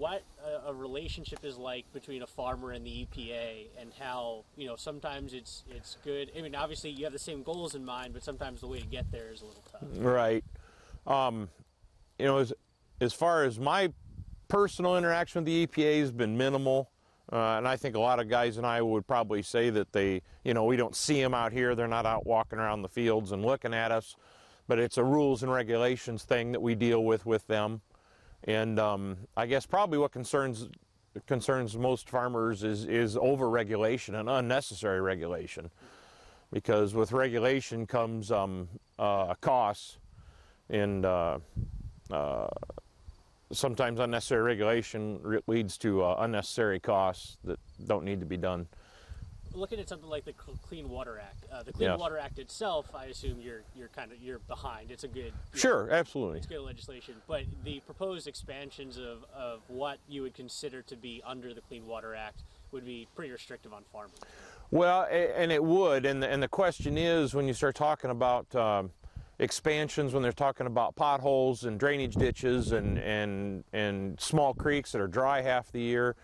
what a relationship is like between a farmer and the EPA, and how, you know, sometimes it's good. I mean, obviously you have the same goals in mind, but sometimes the way to get there is a little tough. Right. You know, as far as my personal interaction with the EPA has been minimal. And I think a lot of guys and I would probably say that they, you know, we don't see them out here. They're not out walking around the fields and looking at us. But it's a rules and regulations thing that we deal with them. And I guess probably what concerns most farmers is over-regulation and unnecessary regulation. Because with regulation comes costs, and sometimes unnecessary regulation leads to unnecessary costs that don't need to be done. Looking at something like the Clean Water Act, the Clean Water Act itself, I assume you're behind. It's a good Absolutely. It's good legislation, but the proposed expansions of what you would consider to be under the Clean Water Act would be pretty restrictive on farmers. Well, and it would, and the question is, when you start talking about expansions, when they're talking about potholes and drainage ditches and small creeks that are dry half the year,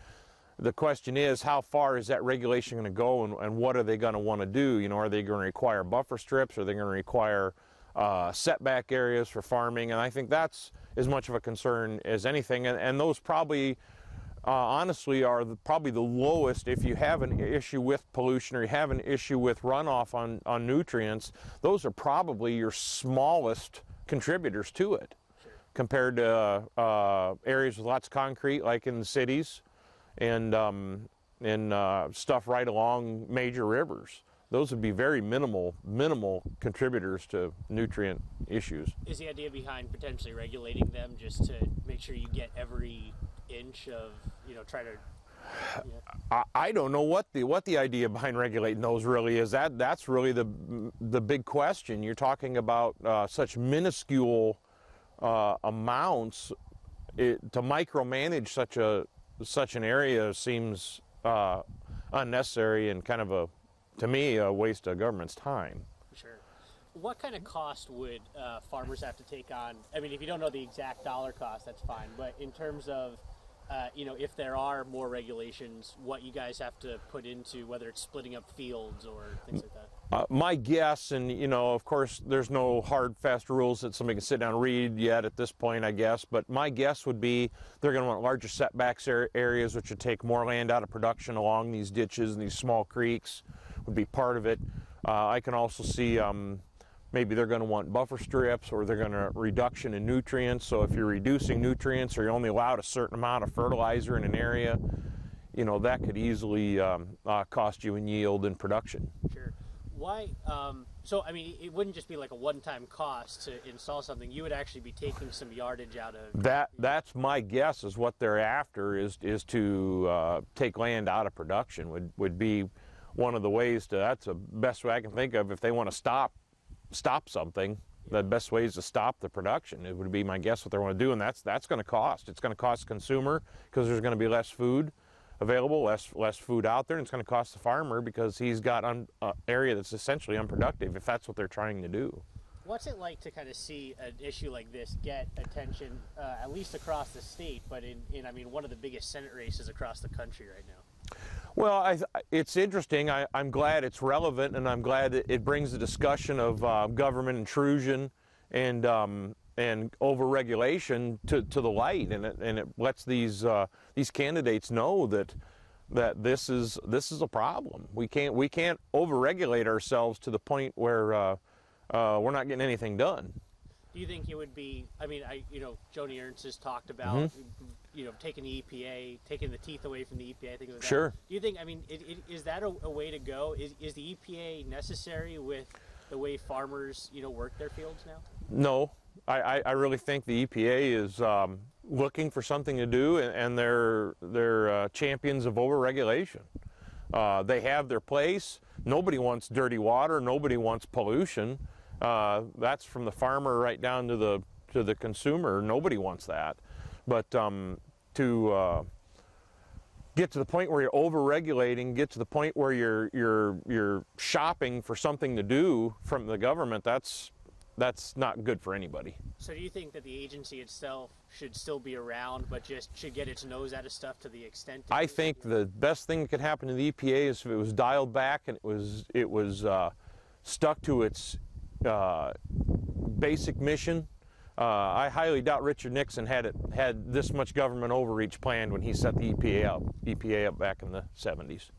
the question is, how far is that regulation going to go, and what are they going to want to do? You know, are they going to require buffer strips? Are they going to require setback areas for farming? And I think that's as much of a concern as anything. And those probably, honestly, are probably the lowest. If you have an issue with pollution or you have an issue with runoff on nutrients, those are probably your smallest contributors to it, compared to areas with lots of concrete, like in the cities, and stuff right along major rivers. Those would be very minimal contributors to nutrient issues. Is the idea behind potentially regulating them just to make sure you get every inch of, you know, try to... I don't know what the idea behind regulating those really is. That's really the big question. You're talking about such minuscule amounts. To micromanage such an area seems unnecessary and kind of to me, a waste of government's time. Sure. What kind of cost would farmers have to take on? I mean, if you don't know the exact dollar cost, that's fine. But in terms of, you know, if there are more regulations, what you guys have to put into, whether it's splitting up fields or things like that? My guess, and you know, of course, there's no hard, fast rules that somebody can sit down and read yet at this point, I guess. But my guess would be they're going to want larger setbacks areas, which would take more land out of production along these ditches and these small creeks. Would be part of it. I can also see maybe they're going to want buffer strips, or they're going to reduction in nutrients. So if you're reducing nutrients, or you're only allowed a certain amount of fertilizer in an area, you know, that could easily cost you in yield and production. Sure. Why? So I mean, it wouldn't just be like a one-time cost to install something. You would actually be taking some yardage out of that. That's my guess. Is what they're after is to take land out of production. Would be one of the ways to. That's the best way I can think of. If they want to stop something, the best way is to stop the production. It would be my guess what they want to do, and that's going to cost. It's going to cost the consumer because there's going to be less food available, less food out there, and it's going to cost the farmer because he's got an area that's essentially unproductive if that's what they're trying to do. What's it like to kind of see an issue like this get attention, at least across the state, but in I mean, one of the biggest Senate races across the country right now? Well, it's interesting. I'm glad it's relevant, and I'm glad that it brings the discussion of government intrusion and overregulation to the light, and it lets these candidates know that this is a problem. We can't overregulate ourselves to the point where we're not getting anything done. Do you think it would be? I mean, Joni Ernst has talked about taking the EPA, taking the teeth away from the EPA. I think it was that. Sure. Do you think? I mean, is that a way to go? Is the EPA necessary with the way farmers work their fields now? No, I really think the EPA is looking for something to do, and they're champions of overregulation. They have their place. Nobody wants dirty water. Nobody wants pollution. That's from the farmer right down to the consumer. Nobody wants that. But to get to the point where you're overregulating, get to the point where you're shopping for something to do from the government, that's that's not good for anybody. So do you think that the agency itself should still be around, but just should get its nose out of stuff to the extent? I think the best thing that could happen to the EPA is if it was dialed back and it was stuck to its basic mission. I highly doubt Richard Nixon had this much government overreach planned when he set the EPA up back in the 70s.